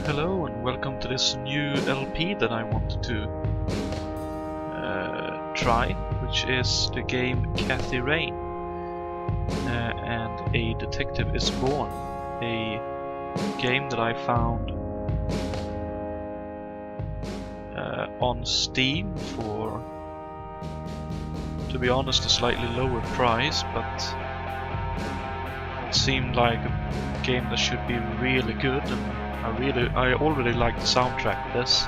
Hello and welcome to this new LP that I wanted to try, which is the game Cathy Rain and A Detective is Born, a game that I found on Steam for, to be honest, a slightly lower price, but it seemed like a game that should be really good, and I already like the soundtrack of this.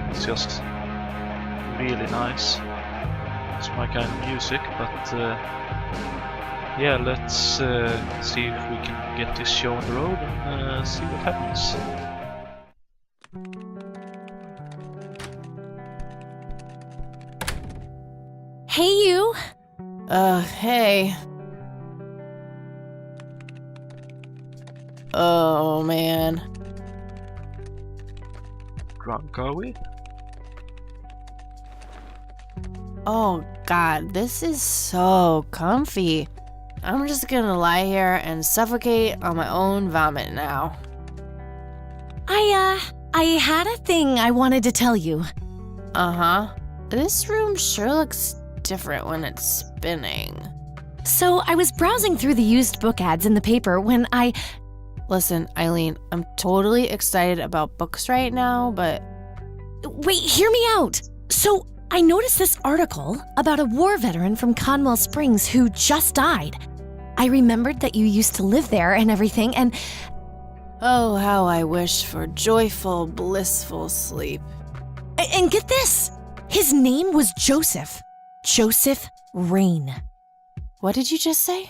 It's just really nice. It's my kind of music, but yeah, let's see if we can get this show on the road and see what happens. Hey, you! Hey. Oh, man. Drunk, are we? Oh, God, this is so comfy. I'm just gonna lie here and suffocate on my own vomit now. I had a thing I wanted to tell you. Uh-huh. This room sure looks different when it's spinning. So, I was browsing through the used book ads in the paper when Listen, Eileen, I'm totally excited about books right now, but... Wait, hear me out! So, I noticed this article about a war veteran from Conwell Springs who just died. I remembered that you used to live there and everything, and... Oh, how I wish for joyful, blissful sleep. And get this! His name was Joseph. Joseph Rain. What did you just say?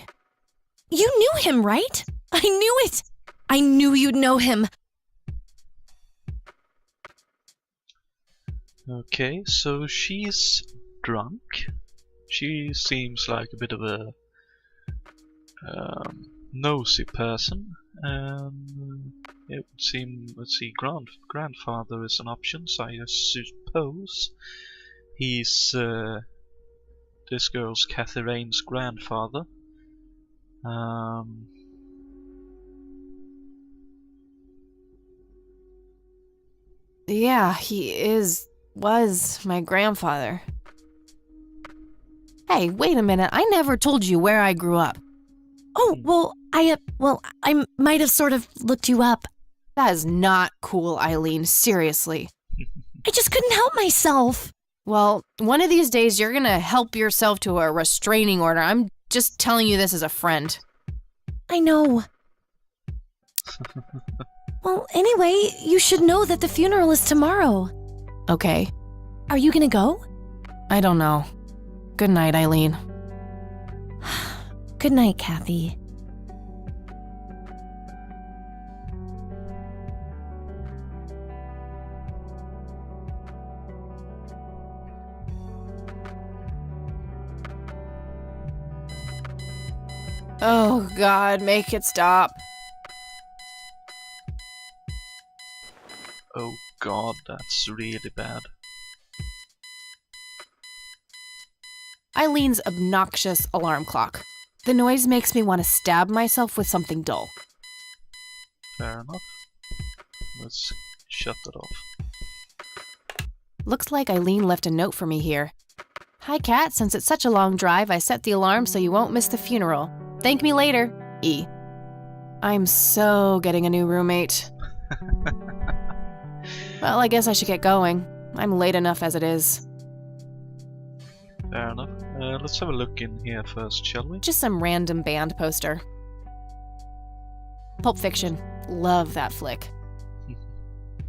You knew him, right? I knew it! I knew you'd know him. Okay, so she's drunk. She seems like a bit of a nosy person. It would seem, let's see, grandfather is an option, so I suppose he's this girl's Cathy Rain's grandfather. Yeah, he was my grandfather. Hey, wait a minute, I never told you where I grew up. Oh, well, I might have sort of looked you up. That is not cool, Eileen, seriously. I just couldn't help myself. Well, one of these days you're gonna help yourself to a restraining order. I'm just telling you this as a friend. I know. Well, anyway, you should know that the funeral is tomorrow. Okay. Are you gonna go? I don't know. Good night, Eileen. Good night, Cathy. Oh, God, make it stop. Oh god, that's really bad. Eileen's obnoxious alarm clock. The noise makes me want to stab myself with something dull. Fair enough. Let's shut that off. Looks like Eileen left a note for me here. Hi, Kat. Since it's such a long drive, I set the alarm so you won't miss the funeral. Thank me later. E. I'm so getting a new roommate. Well, I guess I should get going. I'm late enough as it is. Fair enough. Let's have a look in here first, shall we? Just some random band poster. Pulp Fiction. Love that flick.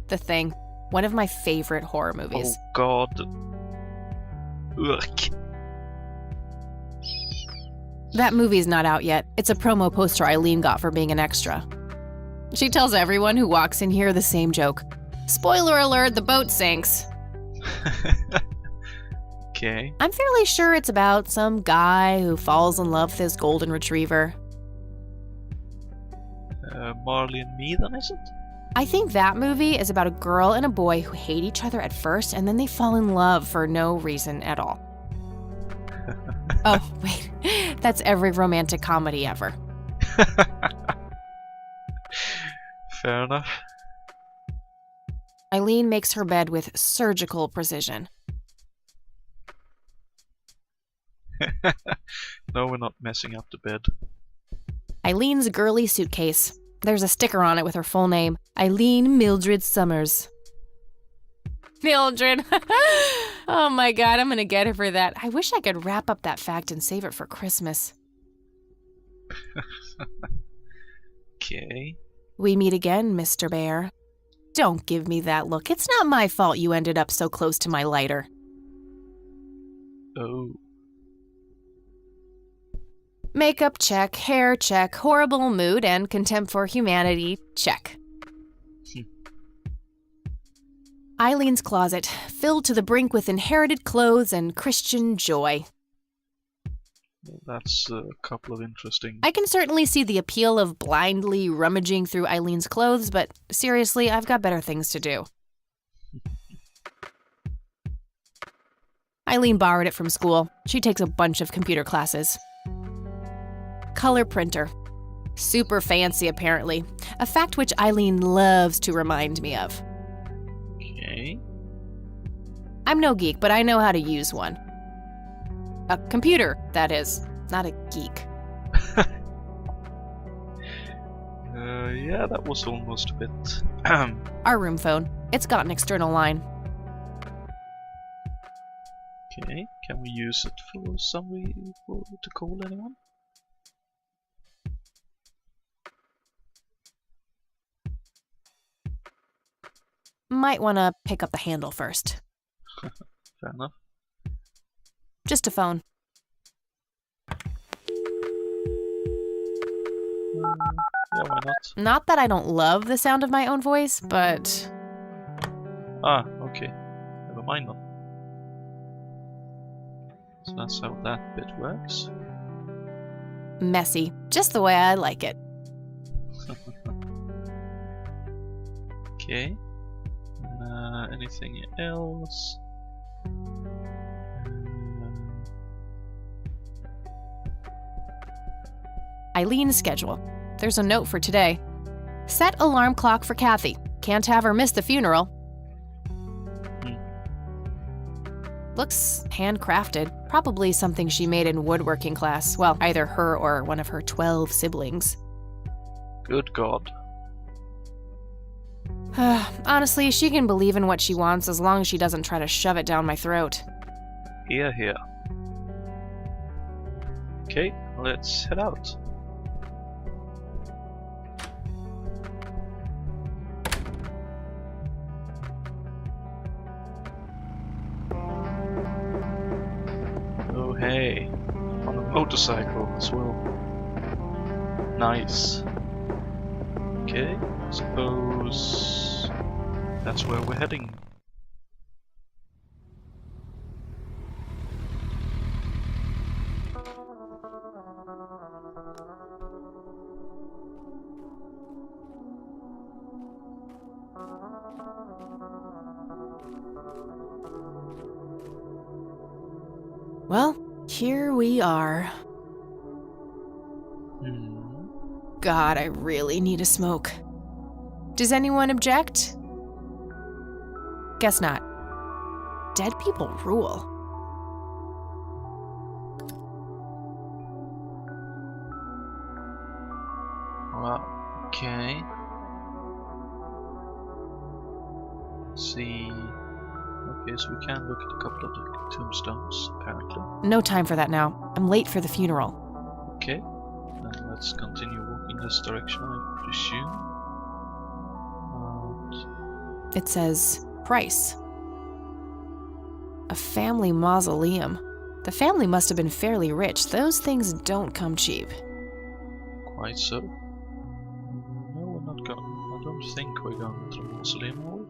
The Thing. One of my favorite horror movies. Oh god. Ugh. That movie's not out yet. It's a promo poster Eileen got for being an extra. She tells everyone who walks in here the same joke. Spoiler alert, the boat sinks. Okay. I'm fairly sure it's about some guy who falls in love with his golden retriever. Marley and me then, is it? I think that movie is about a girl and a boy who hate each other at first and then they fall in love for no reason at all. Oh, wait. That's every romantic comedy ever. Fair enough. Eileen makes her bed with surgical precision. No, we're not messing up the bed. Eileen's girly suitcase. There's a sticker on it with her full name, Eileen Mildred Summers. Mildred! Oh my god, I'm gonna get her for that. I wish I could wrap up that fact and save it for Christmas. Okay. We meet again, Mr. Bear. Don't give me that look. It's not my fault you ended up so close to my lighter. Oh. Makeup check, hair check, horrible mood, and contempt for humanity check. Eileen's closet, filled to the brink with inherited clothes and Christian joy. Well, that's a couple of interesting... I can certainly see the appeal of blindly rummaging through Eileen's clothes, but seriously, I've got better things to do. Eileen borrowed it from school. She takes a bunch of computer classes. Color printer. Super fancy, apparently. A fact which Eileen loves to remind me of. Okay. I'm no geek, but I know how to use one. A computer, that is. Not a geek. Yeah, that was almost a bit... Our room phone. It's got an external line. Okay, can we use it for somebody to call anyone? Might want to pick up the handle first. Fair enough. Just a phone. Yeah, why not? Not that I don't love the sound of my own voice, but... Ah, okay. Never mind then. So that's how that bit works. Messy. Just the way I like it. Okay. Anything else? Eileen's schedule. There's a note for today. Set alarm clock for Kathy. Can't have her miss the funeral. Looks handcrafted. Probably something she made in woodworking class. Well, either her or one of her 12 siblings. Good God. Honestly, she can believe in what she wants as long as she doesn't try to shove it down my throat. Here, here. Okay, let's head out. Oh hey, on a motorcycle as well. Nice. Okay, suppose that's where we're heading. Well, here we are. God, I really need a smoke. Does anyone object? Guess not. Dead people rule. Well, okay. Let's see. Okay, so we can look at a couple of the tombstones, apparently. No time for that now. I'm late for the funeral. Okay, then let's continue walking this direction, I presume. It says, price. A family mausoleum. The family must have been fairly rich. Those things don't come cheap. Quite so. No, we're not going. I don't think we're going to the mausoleum, are we?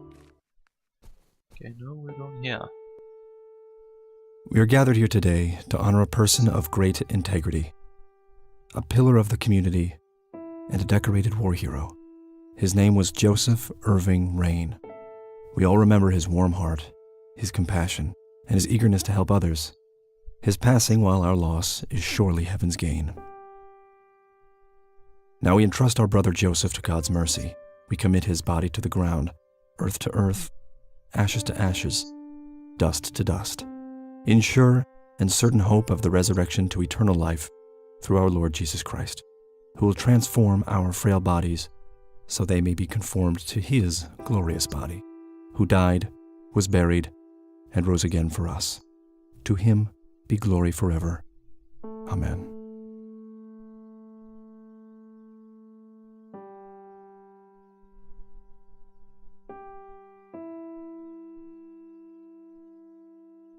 Okay, no, we're going here. We are gathered here today to honor a person of great integrity, a pillar of the community, and a decorated war hero. His name was Joseph Irving Rain. We all remember his warm heart, his compassion, and his eagerness to help others. His passing, while our loss, is surely heaven's gain. Now we entrust our brother Joseph to God's mercy. We commit his body to the ground, earth to earth, ashes to ashes, dust to dust, in sure and certain hope of the resurrection to eternal life through our Lord Jesus Christ, who will transform our frail bodies so they may be conformed to his glorious body, who died, was buried, and rose again for us. To him be glory forever. Amen.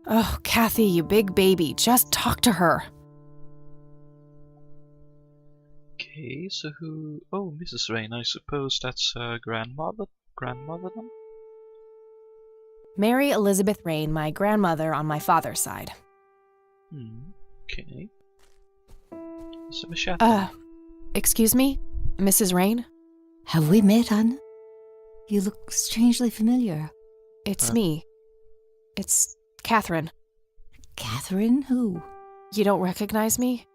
Oh, Kathy, you big baby, just talk to her. Okay, so who... Oh, Mrs. Rain, I suppose that's her grandmother then? Mary Elizabeth Rain, my grandmother on my father's side. Okay. So, Michelle. Excuse me? Mrs. Rain? Have we met, Anna? You look strangely familiar. It's me. It's Catherine. Catherine who? You don't recognize me?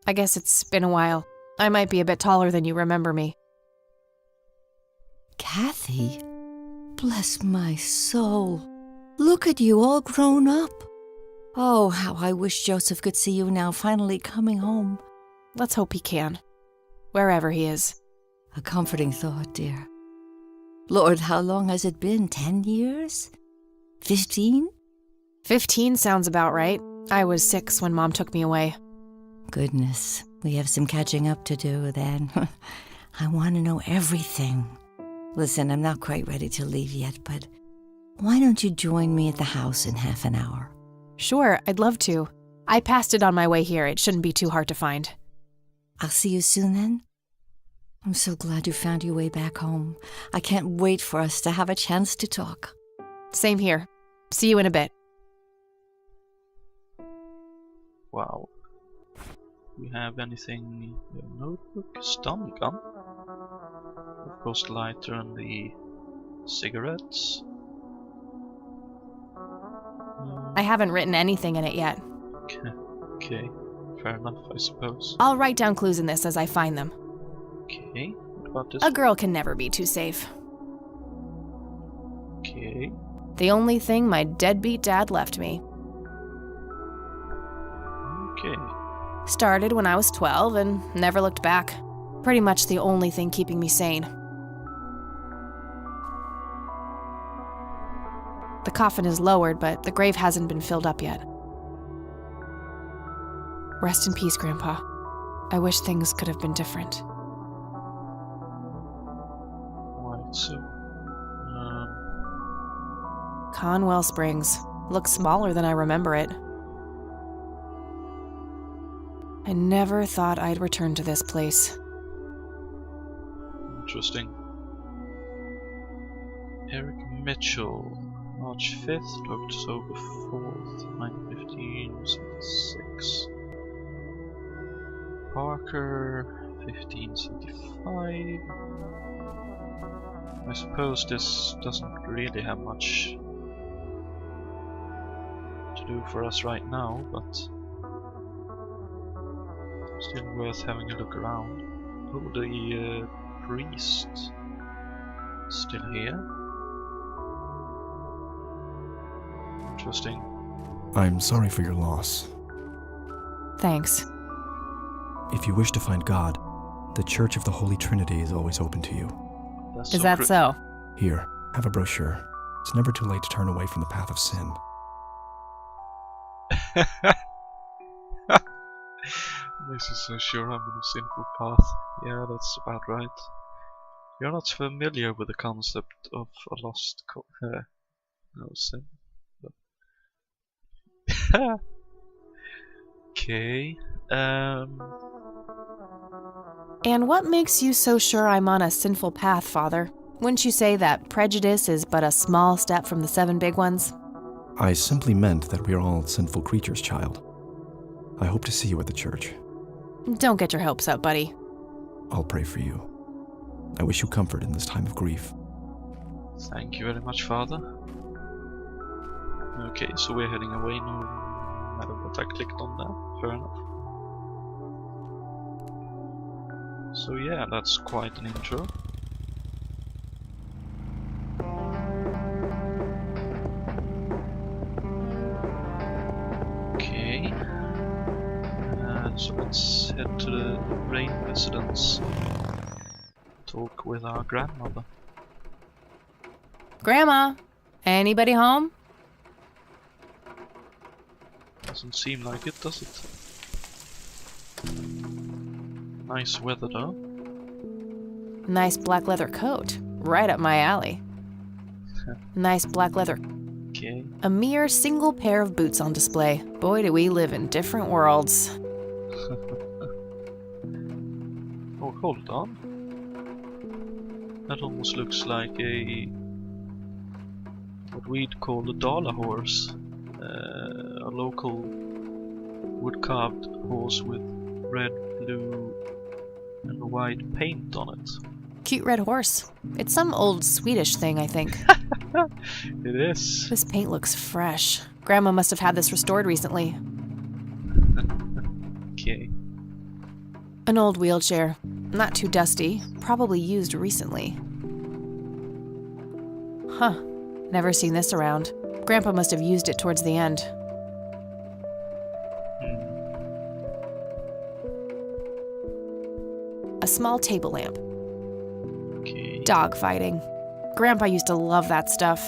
I guess it's been a while. I might be a bit taller than you remember me. Kathy? Bless my soul. Look at you, all grown up. Oh, how I wish Joseph could see you now, finally coming home. Let's hope he can. Wherever he is. A comforting thought, dear. Lord, how long has it been? 10 years? 15? 15 sounds about right. I was 6 when Mom took me away. Goodness, we have some catching up to do then. I want to know everything. Listen, I'm not quite ready to leave yet, but why don't you join me at the house in half an hour? Sure, I'd love to. I passed it on my way here. It shouldn't be too hard to find. I'll see you soon then. I'm so glad you found your way back home. I can't wait for us to have a chance to talk. Same here. See you in a bit. Wow. Do we have anything? Notebook, stun gun. Of course, the lighter and the cigarettes. I haven't written anything in it yet. Okay, fair enough, I suppose. I'll write down clues in this as I find them. Okay, what about this? A girl can never be too safe. Okay. The only thing my deadbeat dad left me. Okay. Started when I was 12 and never looked back. Pretty much the only thing keeping me sane. The coffin is lowered, but the grave hasn't been filled up yet. Rest in peace, Grandpa. I wish things could have been different. Right, so... Conwell Springs. Looks smaller than I remember it. I never thought I'd return to this place. Interesting. Eric Mitchell, March 5th to October 4th, 1915-76. Parker, 1575. I suppose this doesn't really have much to do for us right now, but still worth having a look around. Oh, the priest still here. Interesting. I'm sorry for your loss. Thanks. If you wish to find God, the Church of the Holy Trinity is always open to you. That's Is that so? Here, have a brochure. It's never too late to turn away from the path of sin. Makes you so sure I'm on a sinful path. Yeah, that's about right. You're not familiar with the concept of a lost sin. But okay. And what makes you so sure I'm on a sinful path, Father? Wouldn't you say that prejudice is but a small step from the 7 big ones? I simply meant that we are all sinful creatures, child. I hope to see you at the church. Don't get your hopes up, buddy. I'll pray for you. I wish you comfort in this time of grief. Thank you very much, Father. Okay, so we're heading away no matter what I clicked on there. Fair enough. So yeah, that's quite an intro. Okay. So let's head to the Rain residence. Talk with our grandmother. Grandma, anybody home? Doesn't seem like it, does it? Nice weather though. Nice black leather coat. Right up my alley. Nice black leather. Okay. A mere single pair of boots on display. Boy, do we live in different worlds. Oh, hold on. That almost looks like what we'd call a dollar horse. A local wood-carved horse with red, blue, and white paint on it. Cute red horse. It's some old Swedish thing, I think. It is. This paint looks fresh. Grandma must have had this restored recently. Okay. An old wheelchair. Not too dusty. Probably used recently. Huh. Never seen this around. Grandpa must have used it towards the end. A small table lamp. Okay. Dog fighting. Grandpa used to love that stuff.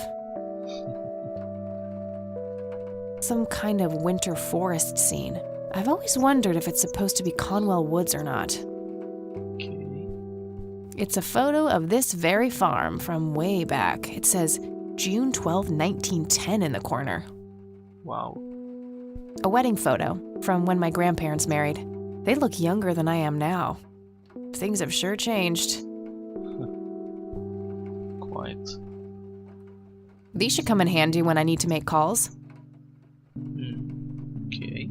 Some kind of winter forest scene. I've always wondered if it's supposed to be Conwell Woods or not. Okay. It's a photo of this very farm from way back. It says June 12, 1910 in the corner. Wow. A wedding photo from when my grandparents married. They look younger than I am now. Things have sure changed. Quite. These should come in handy when I need to make calls. Okay.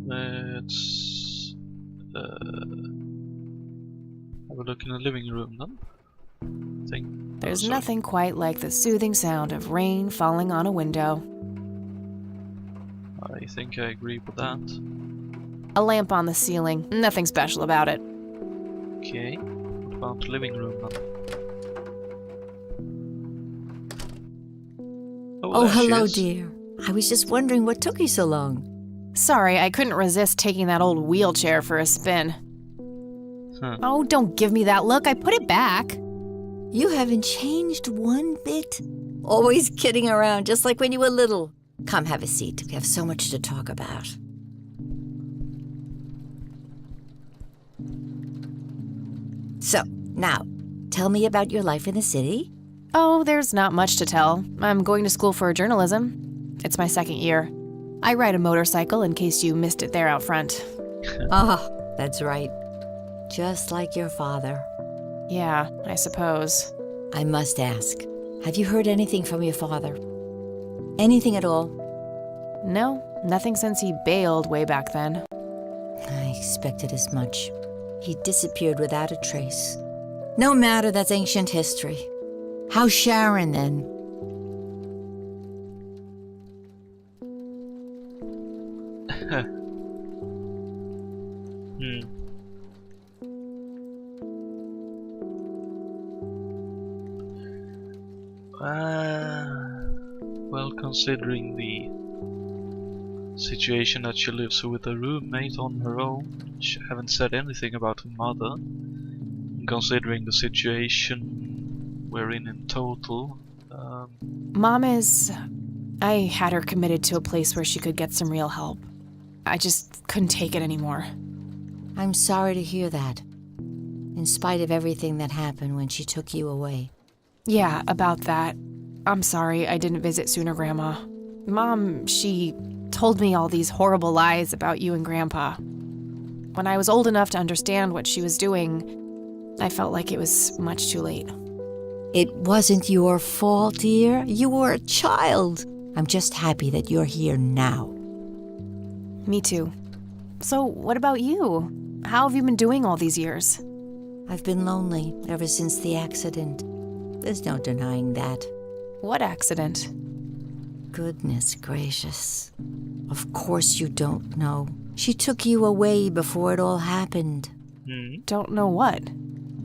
Let's have a look in the living room then. There's nothing quite like the soothing sound of rain falling on a window. I think I agree with that. A lamp on the ceiling. Nothing special about it. Okay. What about the living room then? Oh, there she hello, is. dear. I was just wondering what took you so long. Sorry, I couldn't resist taking that old wheelchair for a spin. Huh. Oh, don't give me that look. I put it back. You haven't changed one bit. Always kidding around, just like when you were little. Come, have a seat. We have so much to talk about. So, now, tell me about your life in the city. Oh, there's not much to tell. I'm going to school for journalism. It's my second year. I ride a motorcycle in case you missed it there out front. Ah, that's right. Just like your father. Yeah, I suppose. I must ask, have you heard anything from your father? Anything at all? No, nothing since he bailed way back then. I expected as much. He disappeared without a trace. No matter, that's ancient history. How's Sharon then? Well, considering the situation that she lives with a roommate on her own, she haven't said anything about her mother. And considering the situation we're in total, Mom is... I had her committed to a place where she could get some real help. I just couldn't take it anymore. I'm sorry to hear that. In spite of everything that happened when she took you away. Yeah, about that. I'm sorry I didn't visit sooner, Grandma. Mom, she told me all these horrible lies about you and Grandpa. When I was old enough to understand what she was doing, I felt like it was much too late. It wasn't your fault, dear. You were a child. I'm just happy that you're here now. Me too. So, what about you? How have you been doing all these years? I've been lonely ever since the accident. There's no denying that. What accident? Goodness gracious. Of course you don't know. She took you away before it all happened. Don't know what.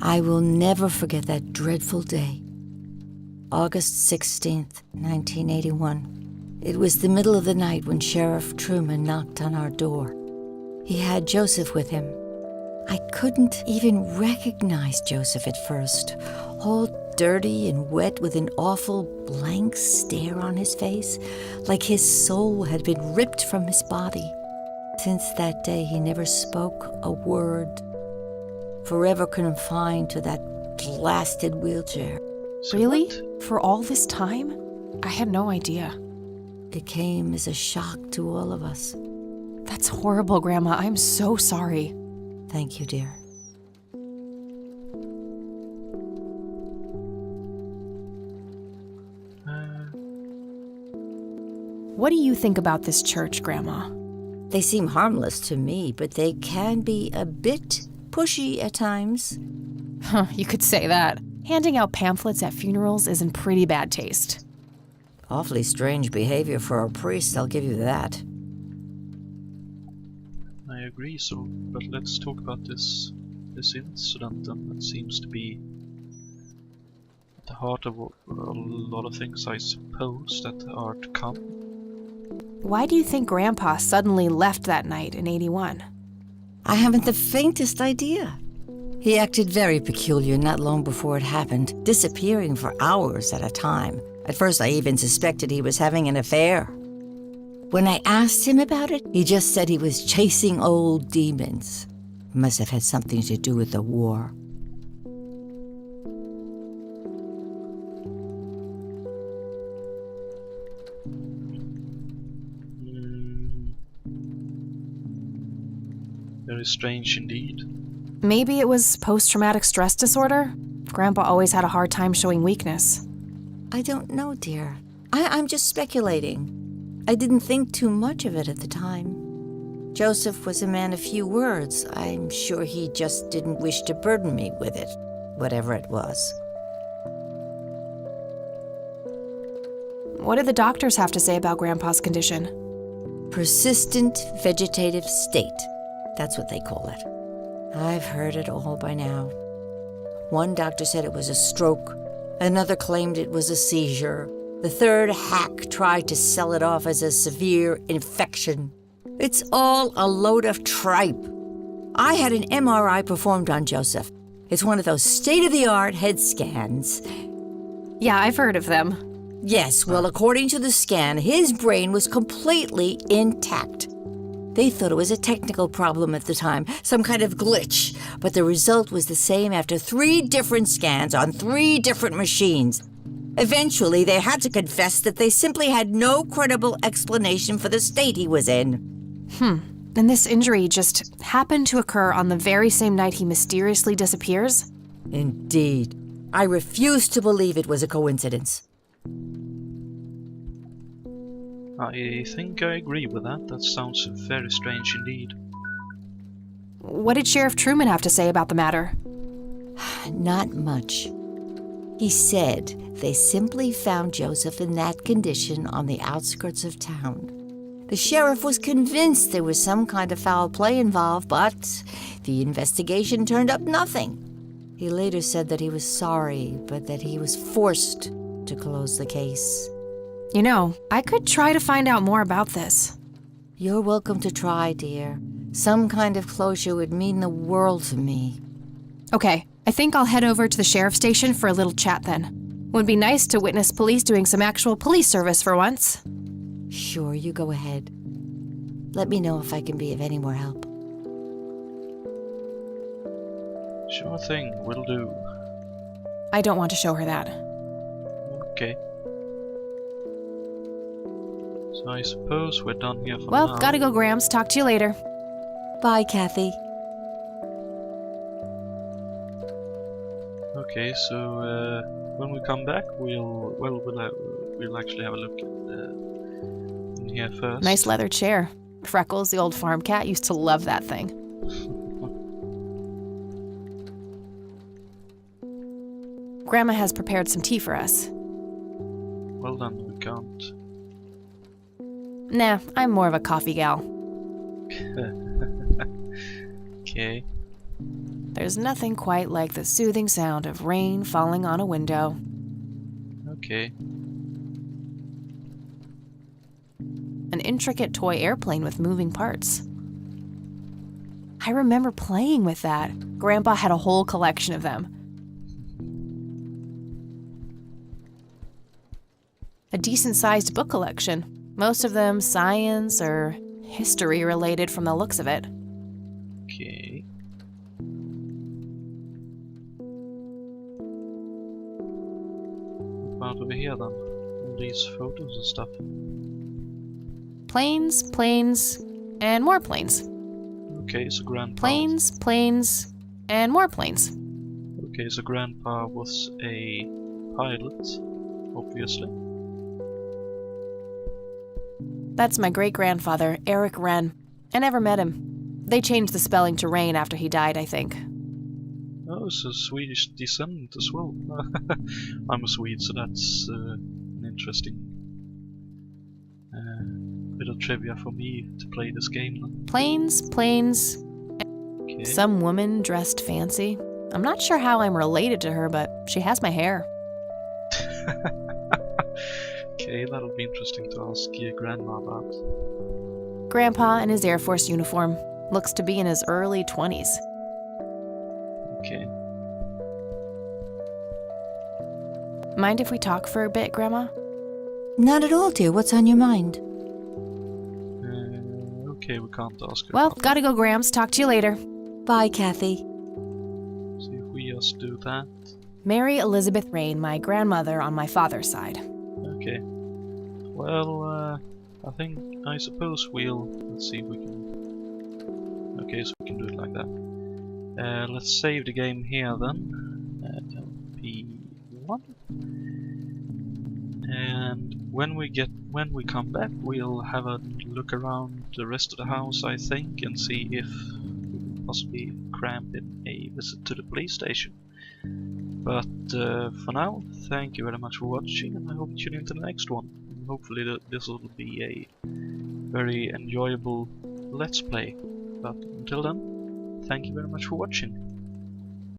I will never forget that dreadful day. August 16th, 1981. It was the middle of the night when Sheriff Truman knocked on our door. He had Joseph with him. I couldn't even recognize Joseph at first, all dirty and wet with an awful blank stare on his face, like his soul had been ripped from his body. Since that day, he never spoke a word, forever confined to that blasted wheelchair. So Really? what? For all this time? I had no idea. It came as a shock to all of us. That's horrible, Grandma. I'm so sorry. Thank you, dear. What do you think about this church, Grandma? They seem harmless to me, but they can be a bit pushy at times. Huh, you could say that. Handing out pamphlets at funerals is in pretty bad taste. Awfully strange behavior for a priest, I'll give you that. I agree, but let's talk about this incident, and it seems to be at the heart of a lot of things, I suppose, that are to come. Why do you think Grandpa suddenly left that night in 81? I haven't the faintest idea. He acted very peculiar not long before it happened, disappearing for hours at a time. At first, I even suspected he was having an affair. When I asked him about it, he just said he was chasing old demons. It must have had something to do with the war. Very strange indeed. Maybe it was post-traumatic stress disorder? Grandpa always had a hard time showing weakness. I don't know, dear. I'm just speculating. I didn't think too much of it at the time. Joseph was a man of few words. I'm sure he just didn't wish to burden me with it, whatever it was. What did the doctors have to say about Grandpa's condition? Persistent vegetative state. That's what they call it. I've heard it all by now. One doctor said it was a stroke. Another claimed it was a seizure. The third hack tried to sell it off as a severe infection. It's all a load of tripe. I had an MRI performed on Joseph. It's one of those state-of-the-art head scans. Yeah, I've heard of them. Yes, well, according to the scan, his brain was completely intact. They thought it was a technical problem at the time, some kind of glitch, but the result was the same after 3 different scans on 3 different machines. Eventually, they had to confess that they simply had no credible explanation for the state he was in. And this injury just happened to occur on the very same night he mysteriously disappears? Indeed. I refuse to believe it was a coincidence. I think I agree with that. That sounds very strange indeed. What did Sheriff Truman have to say about the matter? Not much. He said they simply found Joseph in that condition on the outskirts of town. The sheriff was convinced there was some kind of foul play involved, but the investigation turned up nothing. He later said that he was sorry, but that he was forced to close the case. You know, I could try to find out more about this. You're welcome to try, dear. Some kind of closure would mean the world to me. Okay, I think I'll head over to the sheriff's station for a little chat then. Would be nice to witness police doing some actual police service for once. Sure, you go ahead. Let me know if I can be of any more help. Sure thing, will do. I don't want to show her that. Okay. So I suppose we're done here for Well, now. gotta go, Grams. Talk to you later. Bye, Kathy. Okay, so when we come back, we'll actually have a look in here first. Nice leather chair. Freckles, the old farm cat, used to love that thing. Grandma has prepared some tea for us. Well then, we can't. Nah, I'm more of a coffee gal. Okay. There's nothing quite like the soothing sound of rain falling on a window. Okay. An intricate toy airplane with moving parts. I remember playing with that. Grandpa had a whole collection of them. A decent-sized book collection. Most of them science or history related from the looks of it. Okay. What about over here then? All these photos and stuff. Planes, planes, and more planes. Okay, so Grandpa. Planes, planes, and more planes. Okay, so Grandpa was a pilot, obviously. That's my great-grandfather, Eric Wren. I never met him. They changed the spelling to Rain after he died, I think. Oh, so Swedish descent as well. I'm a Swede, so that's an interesting bit of trivia for me to play this game then. Planes, planes, Okay. some woman dressed fancy. I'm not sure how I'm related to her, but she has my hair. Okay, that'll be interesting to ask your grandma about. Grandpa in his Air Force uniform. Looks to be in his early 20s. Okay. Mind if we talk for a bit, Grandma? Not at all, dear. What's on your mind? Okay, we can't ask her. Well, about gotta go, Gramps. Talk to you later. Bye, Kathy. that. See if we just do that. Mary Elizabeth Rain, my grandmother on my father's side. Okay. Well, I suppose let's see if we can. Okay, so we can do it like that. Let's save the game here then. P1. And when we come back, we'll have a look around the rest of the house, I think, and see if we can possibly cram in a visit to the police station. But for now, thank you very much for watching, and I hope you tune into the next one. And hopefully this will be a very enjoyable Let's Play. But until then, thank you very much for watching.